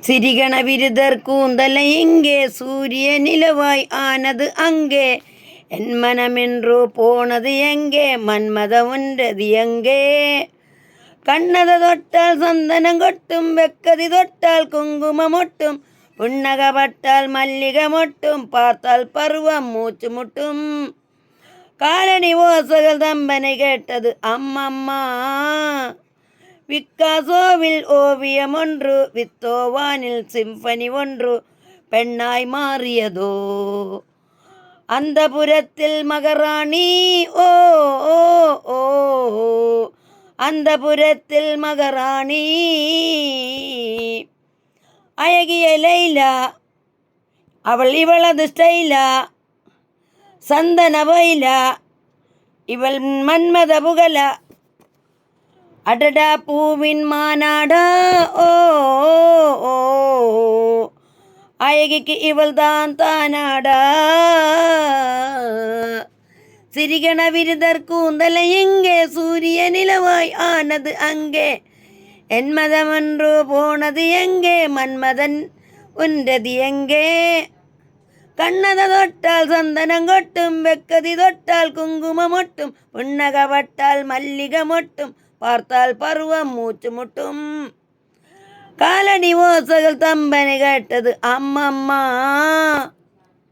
சிறிகண விருதர் கூந்தலை எங்கே சூரிய நிலவாய் ஆனது அங்கே என் மனமென்றோ போனது எங்கே மன்மத ஒன்றது எங்கே கண்ணத தொட்டால் சந்தனம் கொட்டும் வெக்கதி தொட்டால் குங்குமம் ஒட்டும் புன்னகப்பட்டால் மல்லிகை மொட்டும் பார்த்தால் பருவம் மூச்சு முட்டும் காலனி ஓசைகள் தம்பனை கேட்டது அம்மம்மா விக்காசோவில் ஓவியம் ஒன்று வித்தோவானில் சிம்பனி ஒன்று பெண்ணாய் மாறியதோ அந்த புறத்தில் மகராணி ஓ ஓ ஓ அந்த புறத்தில் மகராணி அழகிய லைலா அவள் இவளது ஸ்டைலா சந்தன வயலா இவள் மன்மத புகழா அடடா பூவின் மாநாடா ஓ ஓ அழகிக்கு இவள் தான் தானாடா சிறிகண விருதர் கூந்தலை எங்கே சூரிய நிலவாய் ஆனது அங்கே என் மதமன்று போனது எங்கே மன்மதன் ஒன்றது எங்கே கண்ணத தொட்டால் சந்தனம் கொட்டும் வெக்கதி தொட்டால் குங்குமம் ஒட்டும் புன்னகப்பட்டால் மல்லிகை மொட்டும் பார்த்தால் பருவம் மூச்சு முட்டும் காலனி ஓசைகள் தம்பனை கேட்டது அம்மம்மா